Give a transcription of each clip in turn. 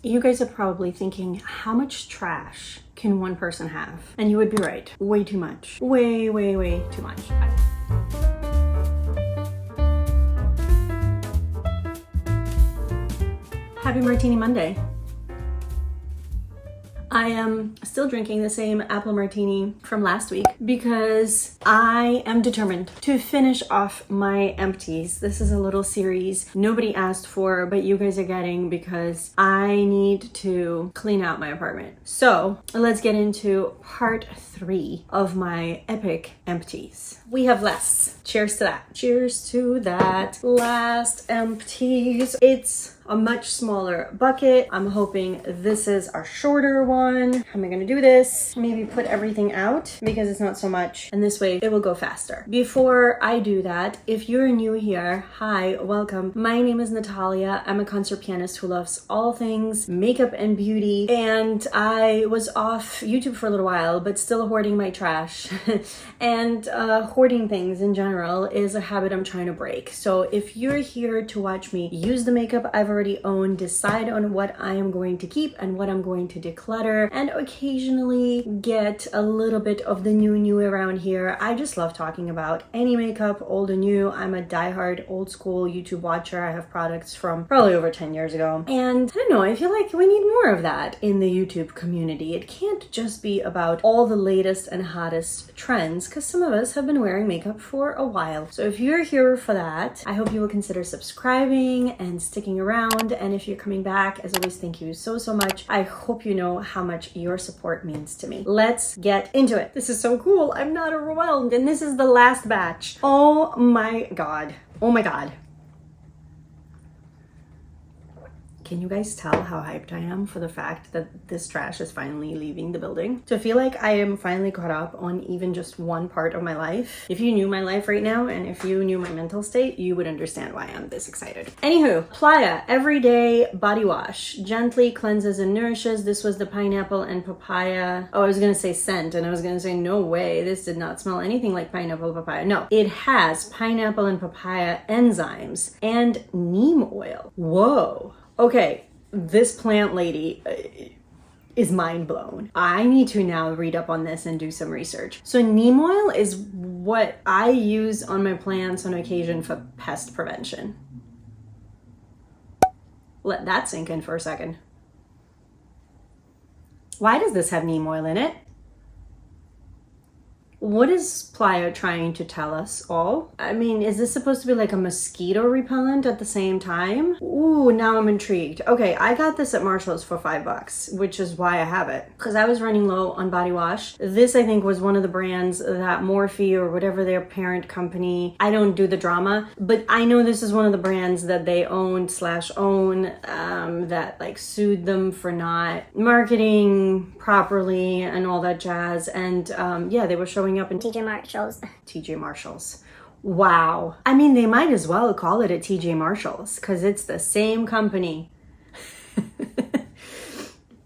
You guys are probably thinking, how much trash can one person have? And you would be right. Way too much. Way, way, way too much. Happy Martini Monday. I am still drinking the same apple martini from last week because I am determined to finish off my empties. This is a little series nobody asked for, but you guys are getting because I need to clean out my apartment. So let's get into part 3 of my epic empties. We have less. Cheers to that. Cheers to that. Last empties. It's a much smaller bucket. I'm hoping this is our shorter one. How am I gonna do this? Maybe put everything out because it's not so much, and this way it will go faster. Before I do that, if you're new here, hi, welcome. My name is Natalia. I'm a concert pianist who loves all things makeup and beauty, and I was off YouTube for a little while, but still hoarding my trash. And hoarding things in general is a habit I'm trying to break. So if you're here to watch me use the makeup I've already owned, decide on what I am going to keep and what I'm going to declutter, and occasionally get a little bit of the new around here. I just love talking about any makeup, old or new. I'm a diehard old school YouTube watcher. I have products from probably over 10 years ago. And I don't know, I feel like we need more of that in the YouTube community. It can't just be about all the latest and hottest trends, because some of us have been wearing makeup for a while. So if you're here for that, I hope you will consider subscribing and sticking around. And if you're coming back, as always, thank you so much. I hope you know how much your support means to me. Let's get into it. This is so cool. I'm not overwhelmed. And this is the last batch. Oh my God. Oh my God. Can you guys tell how hyped I am for the fact that this trash is finally leaving the building? To feel like I am finally caught up on even just one part of my life. If you knew my life right now, and if you knew my mental state, you would understand why I'm this excited. Anywho, Playa Everyday Body Wash. Gently cleanses and nourishes. This was the pineapple and papaya. Oh, I was gonna say scent, and I was gonna say, no way, this did not smell anything like pineapple papaya. No, it has pineapple and papaya enzymes and neem oil. Whoa. Okay, this plant lady is mind blown. I need to now read up on this and do some research. So neem oil is what I use on my plants on occasion for pest prevention. Let that sink in for a second. Why does this have neem oil in it? What is Playa trying to tell us all? I mean, is this supposed to be like a mosquito repellent at the same time? Ooh, now I'm intrigued. Okay, I got this at Marshall's for $5, which is why I have it. Because I was running low on body wash. This, I think, was one of the brands that Morphe or whatever their parent company, I don't do the drama, but I know this is one of the brands that they owned / own that like sued them for not marketing properly and all that jazz. And yeah, they were showing up in TJ Marshalls. TJ Marshalls. Wow. I mean, they might as well call it a TJ Marshalls because it's the same company.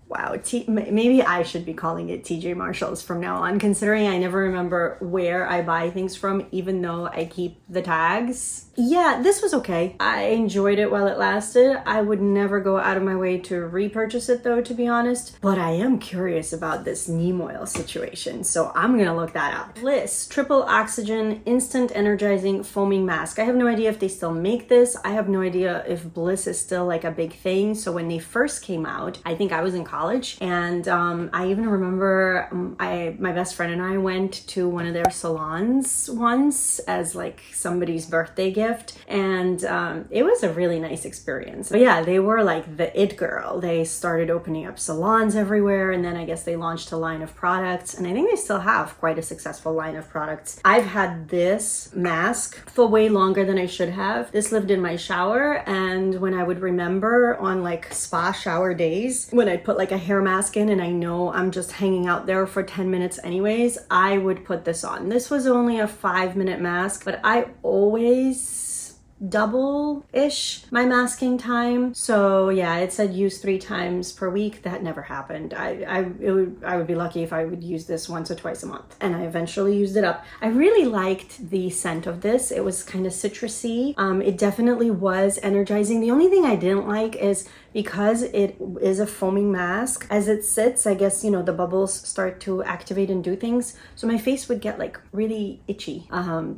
Wow, maybe I should be calling it TJ Marshalls from now on, considering I never remember where I buy things from, even though I keep the tags. Yeah, this was okay. I enjoyed it while it lasted. I would never go out of my way to repurchase it though, to be honest. But I am curious about this neem oil situation, so I'm gonna look that up. Bliss Triple Oxygen Instant Energizing Foaming Mask. I have no idea if they still make this. I have no idea if Bliss is still like a big thing. So when they first came out, I think I was in college, and I even remember my best friend and I went to one of their salons once as like somebody's birthday gift, and it was a really nice experience. But yeah, they were like the it girl. They started opening up salons everywhere, and then I guess they launched a line of products, and I think they still have quite a successful line of products. I've had this mask for way longer than I should have. This lived in my shower, and when I would remember on like spa shower days, when I'd put like a hair mask in and I know I'm just hanging out there for 10 minutes anyways, I would put this on. This was only a 5-minute mask, but I always double-ish my masking time. So yeah, it said use 3 times per week. That never happened. I would be lucky if I would use this once or twice a month, and I eventually used it up. I really liked the scent of this. It was kind of citrusy. It definitely was energizing. The only thing I didn't like is because it is a foaming mask, as it sits, I guess, you know, the bubbles start to activate and do things. So my face would get like really itchy,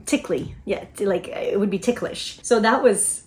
tickly. Yeah, like it would be ticklish. So that was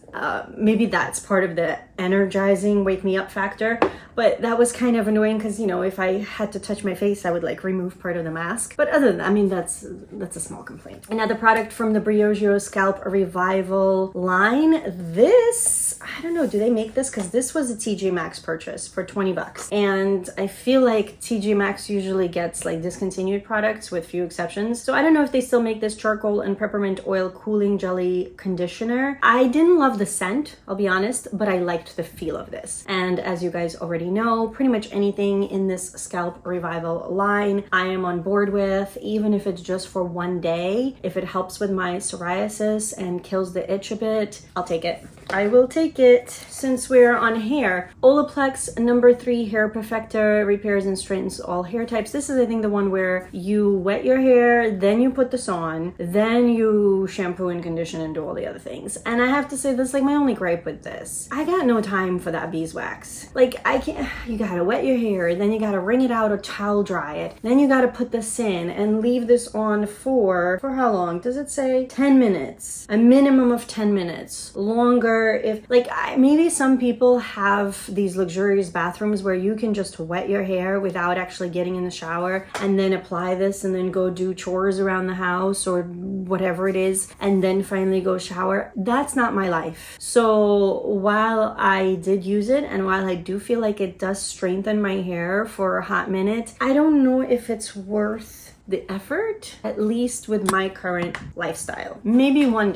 maybe that's part of the energizing wake me up factor, but that was kind of annoying because, you know, if I had to touch my face, I would like remove part of the mask. But other than that, I mean, that's a small complaint. Another product from the GIORGIO Scalp Revival line. This, I don't know, do they make this? Because this was a TJ Maxx purchase for 20 bucks. And I feel like TJ Maxx usually gets like discontinued products with few exceptions. So I don't know if they still make this charcoal and peppermint oil cooling jelly conditioner. I didn't love the scent, I'll be honest, but I liked the feel of this. And as you guys already know, pretty much anything in this Scalp Revival line I am on board with, even if it's just for one day. If it helps with my psoriasis and kills the itch a bit, I'll take it. I will take it. Since we're on hair, Olaplex number 3 Hair Perfector repairs and straightens all hair types. This is, I think, the one where you wet your hair, then you put this on, then you shampoo and condition and do all the other things. And I have to say, this is like my only gripe with this. I got no time for that beeswax. Like, I can't, you gotta wet your hair, then you gotta wring it out or towel dry it, then you gotta put this in and leave this on for how long? Does it say? 10 minutes. A minimum of 10 minutes. Longer if, like, maybe some people have these luxurious bathrooms where you can just wet your hair without actually getting in the shower and then apply this and then go do chores around the house or whatever it is and then finally go shower. That's not my life. So while I did use it and while I do feel like it does strengthen my hair for a hot minute, I don't know if it's worth the effort, at least with my current lifestyle. Maybe one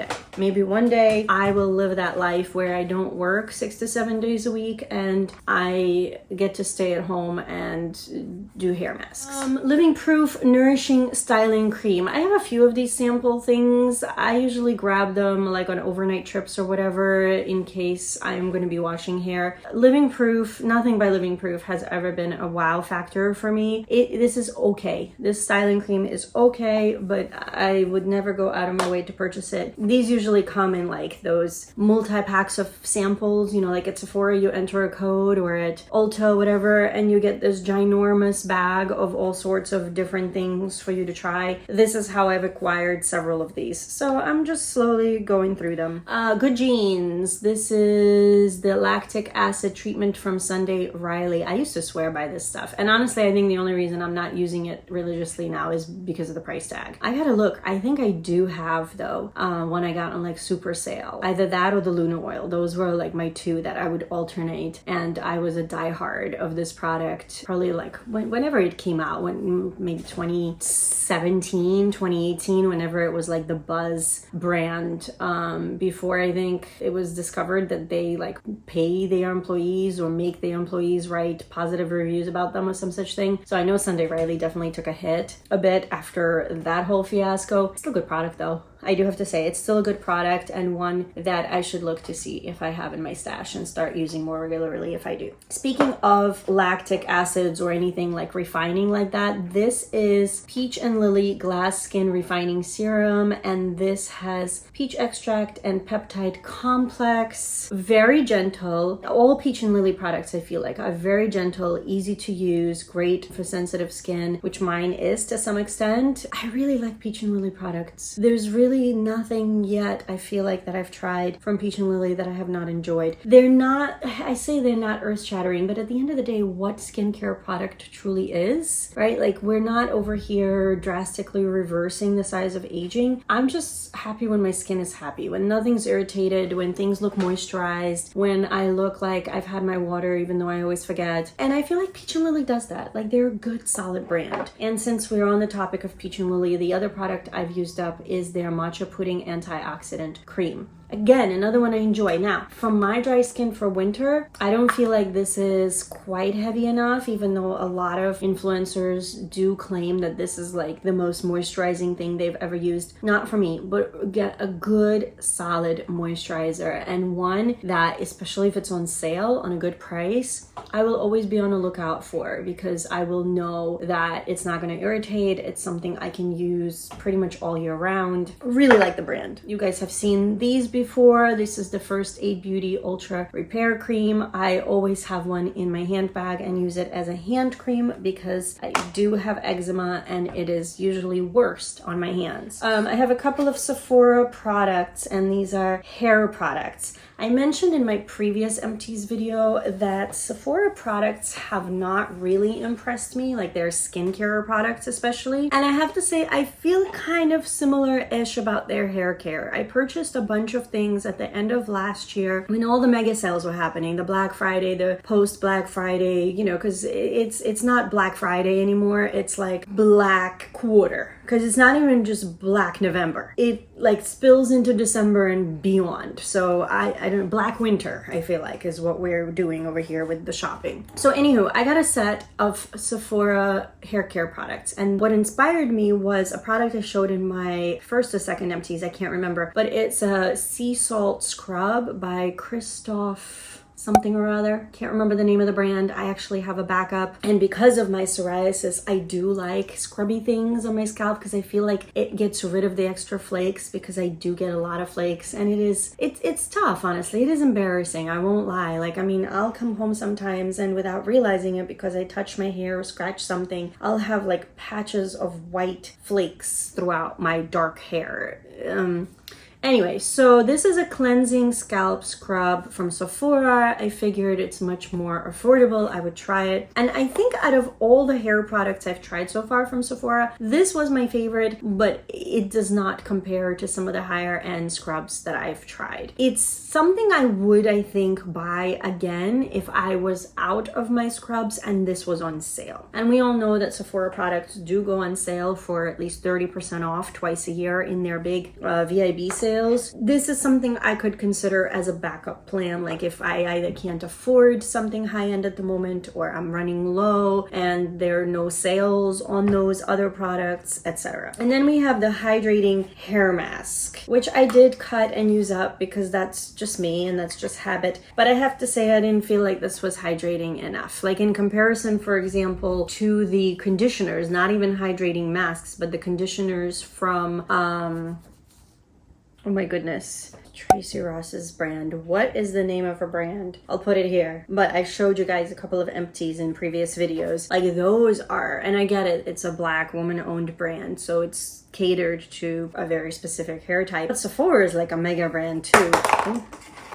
day I will live that life where I don't work 6 to 7 days a week and I get to stay at home and do hair masks. Living Proof Nourishing Styling Cream. I have a few of these sample things. I usually grab them like on overnight trips or whatever in case I'm going to be washing hair. Living Proof, nothing by Living Proof has ever been a wow factor for me. This is okay. This styling cream is okay, but I would never go out of my way to purchase it. These usually come in like those multi-packs of samples, you know, like at Sephora you enter a code, or at Ulta, whatever, and you get this ginormous bag of all sorts of different things for you to try. This is how I've acquired several of these. So I'm just slowly going through them. Good Genes. This is the lactic acid treatment from Sunday Riley. I used to swear by this stuff. And honestly, I think the only reason I'm not using it religiously now is because of the price tag. I gotta look. I think I do have though, one I got on like super sale. Either that or the Luna Oil. Those were like my two that I would alternate. And I was a diehard of this product probably like whenever it came out, when maybe 2017, 2018, whenever it was like the buzz brand, before I think it was discovered that they like pay their employees or make their employees write positive reviews about them or some such thing. So I know Sunday Riley definitely took a hit a bit after that whole fiasco. Still a good product though. I do have to say, it's still a good product and one that I should look to see if I have in my stash and start using more regularly if I do. Speaking of lactic acids or anything like refining like that, this is Peach and Lily Glass Skin Refining Serum, and this has peach extract and peptide complex. Very gentle. All Peach and Lily products I feel like are very gentle, easy to use, great for sensitive skin, which mine is to some extent. I really like Peach and Lily products. There's really nothing yet I feel like that I've tried from Peach and Lily that I have not enjoyed. They're not, I say they're not earth-shattering, but at the end of the day, what skincare product truly is, right? Like, we're not over here drastically reversing the size of aging. I'm just happy when my skin is happy, when nothing's irritated, when things look moisturized, when I look like I've had my water even though I always forget. And I feel like Peach and Lily does that. Like, they're a good solid brand. And since we're on the topic of Peach and Lily, the other product I've used up is their Matcha Pudding Antioxidant Cream. Again, another one I enjoy. Now, for my dry skin for winter, I don't feel like this is quite heavy enough, even though a lot of influencers do claim that this is like the most moisturizing thing they've ever used. Not for me, but get a good solid moisturizer, and one that, especially if it's on sale on a good price, I will always be on the lookout for, because I will know that it's not going to irritate. It's something I can use pretty much all year round. Really like the brand. You guys have seen these before. before. This is the First Aid Beauty Ultra Repair Cream. I always have one in my handbag and use it as a hand cream because I do have eczema and it is usually worst on my hands. I have a couple of Sephora products, and these are hair products. I mentioned in my previous Empties video that Sephora products have not really impressed me, like their skincare products especially. And I have to say, I feel kind of similar-ish about their hair care. I purchased a bunch of things at the end of last year when all the mega sales were happening, the Black Friday, the post-Black Friday, you know, because it's not Black Friday anymore, it's like Black Quarter. Because it's not even just Black November. It like spills into December and beyond. So I don't know, Black Winter, I feel like, is what we're doing over here with the shopping. So anywho, I got a set of Sephora hair care products. And what inspired me was a product I showed in my first or second Empties, I can't remember. But it's a sea salt scrub by Christoph something or other. Can't remember the name of the brand. I actually have a backup. And because of my psoriasis, I do like scrubby things on my scalp because I feel like it gets rid of the extra flakes, because I do get a lot of flakes, and it's tough, honestly. It is embarrassing, I won't lie. Like, I mean, I'll come home sometimes and without realizing it, because I touch my hair or scratch something, I'll have like patches of white flakes throughout my dark hair. Anyway, so this is a cleansing scalp scrub from Sephora. I figured it's much more affordable. I would try it. And I think out of all the hair products I've tried so far from Sephora, this was my favorite, but it does not compare to some of the higher end scrubs that I've tried. It's something I would, I think, buy again if I was out of my scrubs and this was on sale. And we all know that Sephora products do go on sale for at least 30% off twice a year in their big VIB sale. This is something I could consider as a backup plan, like if I either can't afford something high-end at the moment, or I'm running low and there are no sales on those other products, etc. And then we have the hydrating hair mask, which I did cut and use up because that's just me and that's just habit. But I have to say, I didn't feel like this was hydrating enough. Like in comparison, for example, to the conditioners, not even hydrating masks, but the conditioners from oh my goodness, Tracy Ross's brand. What is the name of her brand? I'll put it here. But I showed you guys a couple of Empties in previous videos. Like those are, and I get it, it's a Black woman-owned brand, so it's catered to a very specific hair type. But Sephora is like a mega brand too.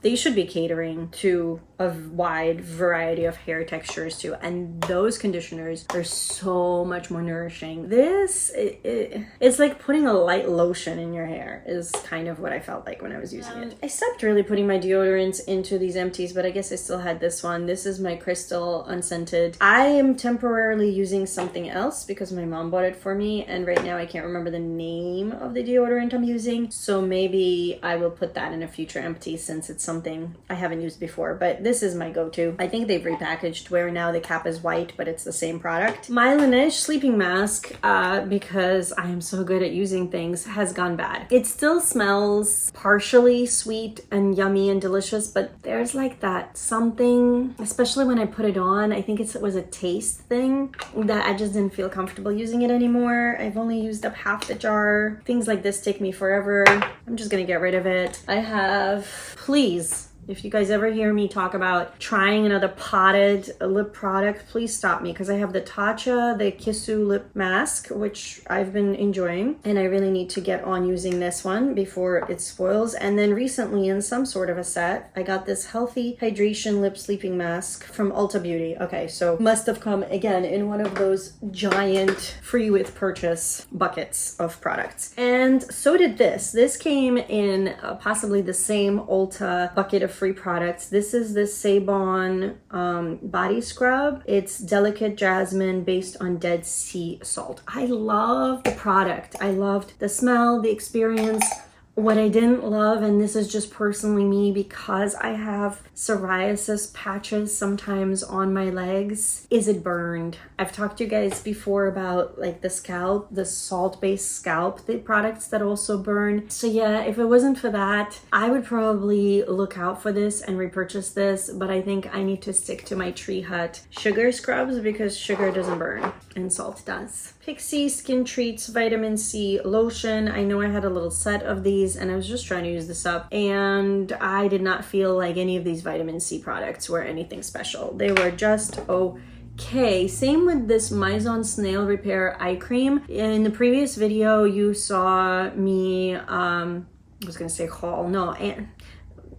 They should be catering to a wide variety of hair textures too, and those conditioners are so much more nourishing. This it's like putting a light lotion in your hair is kind of what I felt like when I was using it. I stopped really putting my deodorants into these Empties, but I guess I still had this one. This is my Crystal Unscented. I am temporarily using something else because my mom bought it for me, and right now I can't remember the name of the deodorant I'm using, so maybe I will put that in a future Empty since it's something I haven't used before. But this is my go-to. I think they've repackaged where now the cap is white, but it's the same product. MILANI sleeping mask, because I am so good at using things, has gone bad. It still smells partially sweet and yummy and delicious, but there's like that something, especially when I put it on, I think it was a taste thing, that I just didn't feel comfortable using it anymore. I've only used up half the jar. Things like this take me forever. I'm just gonna get rid of it. I have, please, if you guys ever hear me talk about trying another potted lip product, please stop me, because I have the TATCHA, the Kissu lip mask, which I've been enjoying, and I really need to get on using this one before it spoils. And then recently, in some sort of a set, I got this Healthy Hydration Lip Sleeping Mask from Ulta Beauty. Okay, so must have come again in one of those giant free with purchase buckets of products. And so did this. This came in possibly the same Ulta bucket of free products. This is the Sabon body scrub. It's Delicate Jasmine based on Dead Sea salt. I love the product. I loved the smell, the experience. What I didn't love, and this is just personally me because I have psoriasis patches sometimes on my legs, is it burned. I've talked to you guys before about like the scalp, the salt-based scalp, the products that also burn. So yeah, if it wasn't for that, I would probably look out for this and repurchase this, but I think I need to stick to my Tree Hut sugar scrubs because sugar doesn't burn and salt does. Pixi Skin Treats Vitamin C Lotion. I know I had a little set of these and I was just trying to use this up, and I did not feel like any of these vitamin C products were anything special. They were just okay. Same with this Maison Snail Repair Eye Cream. In the previous video, you saw me, I was gonna say haul, no,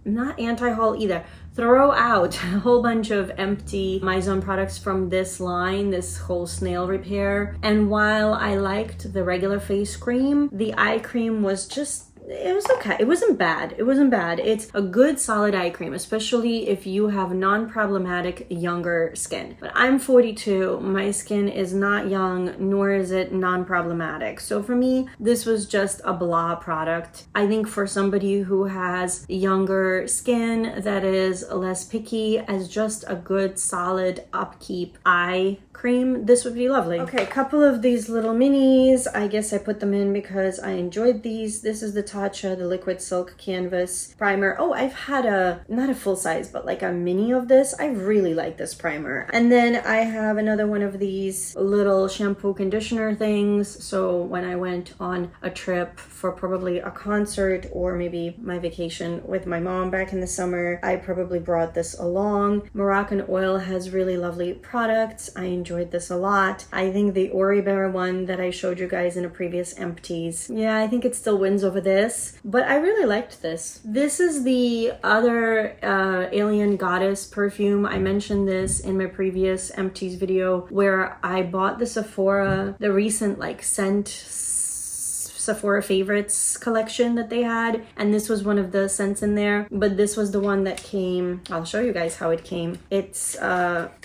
not anti-haul either, throw out a whole bunch of empty Maison products from this line, this whole snail repair. And while I liked the regular face cream, the eye cream was just, it was okay. It wasn't bad. It wasn't bad. It's a good solid eye cream, especially if you have non-problematic younger skin. But I'm 42. My skin is not young, nor is it non-problematic. So for me, this was just a blah product. I think for somebody who has younger skin that is less picky, as just a good solid upkeep eye cream, this would be lovely. Okay, a couple of these little minis. I guess I put them in because I enjoyed these. This is the TATCHA, the Liquid Silk Canvas Primer. Oh, I've had a, not a full size, but like a mini of this. I really like this primer. And then I have another one of these little shampoo conditioner things. So when I went on a trip for probably a concert or maybe my vacation with my mom back in the summer, I probably brought this along. Moroccan Oil has really lovely products. I enjoyed this a lot. I think the Oribear one that I showed you guys in a previous Empties, yeah, I think it still wins over this, but I really liked this. This is the other Alien Goddess perfume. I mentioned this in my previous Empties video where I bought the Sephora, the recent like scent Sephora favorites collection that they had, and this was one of the scents in there, but this was the one that came. I'll show you guys how it came. It's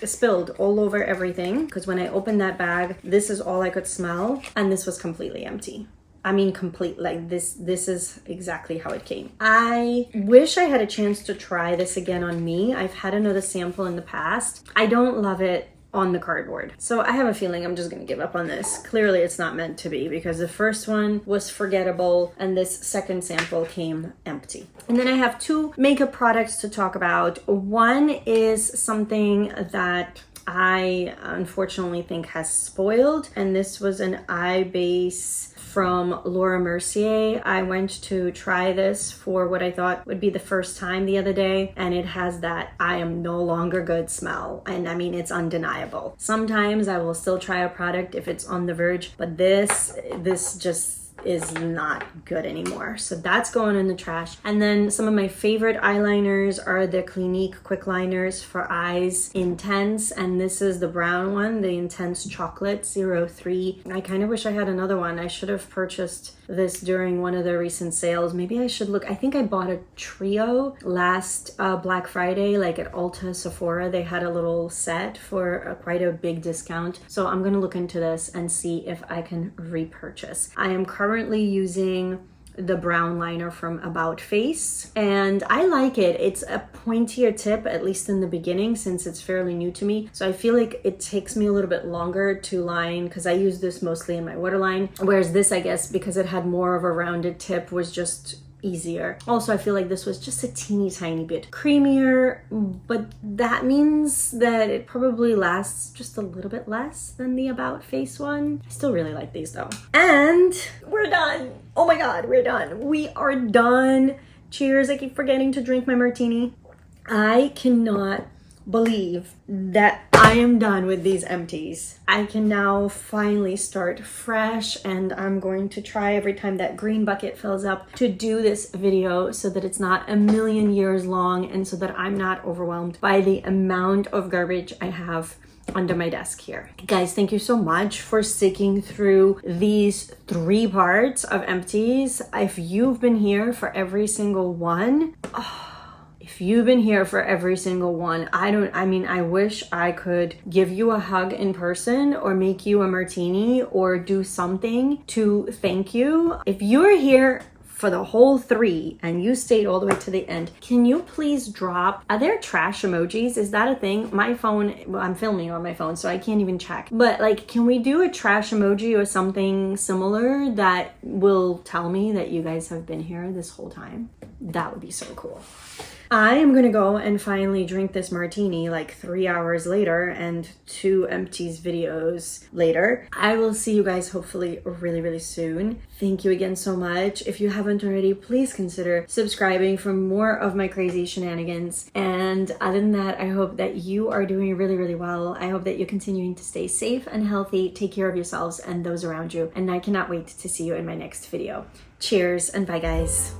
spilled all over everything because when I opened that bag, this is all I could smell, and this was completely empty. I mean, complete, like this is exactly how it came. I wish I had a chance to try this again on me. I've had another sample in the past. I don't love it on the cardboard. So I have a feeling I'm just gonna give up on this. Clearly it's not meant to be because the first one was forgettable and this second sample came empty. And then I have two makeup products to talk about. One is something that I unfortunately think has spoiled, and this was an eye base from Laura Mercier. I went to try this for what I thought would be the first time the other day, and it has that I am no longer good smell. And I mean, it's undeniable. Sometimes I will still try a product if it's on the verge, but this just is not good anymore. So that's going in the trash. And then some of my favorite eyeliners are the Clinique Quick Liners for Eyes Intense, and this is the brown one, the Intense Chocolate 03. I kind of wish I had another one. I should have purchased this during one of the recent sales. Maybe I should look. I think I bought a trio last Black Friday, like at Ulta, Sephora. They had a little set for quite a big discount. So I'm gonna look into this and see if I can repurchase. I am currently using the brown liner from About Face, and I like it. It's a pointier tip, at least in the beginning, since it's fairly new to me. So I feel like it takes me a little bit longer to line because I use this mostly in my waterline, whereas this, I guess, because it had more of a rounded tip, was just easier. Also, I feel like this was just a teeny tiny bit creamier, but that means that it probably lasts just a little bit less than the About Face one. I still really like these though. And we're done. Oh my God, we're done. We are done. Cheers. I keep forgetting to drink my martini. I cannot believe that I am done with these empties. I can now finally start fresh, and I'm going to try every time that green bucket fills up to do this video so that it's not a million years long and so that I'm not overwhelmed by the amount of garbage I have under my desk here. Guys, thank you so much for sticking through these 3 parts of Empties. If you've been here for every single one, if you've been here for every single one, I wish I could give you a hug in person or make you a martini or do something to thank you. If you're here for the whole 3 and you stayed all the way to the end, can you please drop, are there trash emojis? Is that a thing? My phone, well, I'm filming on my phone, so I can't even check. But like, can we do a trash emoji or something similar that will tell me that you guys have been here this whole time? That would be so cool. I am gonna go and finally drink this martini like 3 hours later and 2 Empties videos later. I will see you guys hopefully really, really soon. Thank you again so much. If you haven't already, please consider subscribing for more of my crazy shenanigans. And other than that, I hope that you are doing really, really well. I hope that you're continuing to stay safe and healthy, take care of yourselves and those around you. And I cannot wait to see you in my next video. Cheers and bye guys.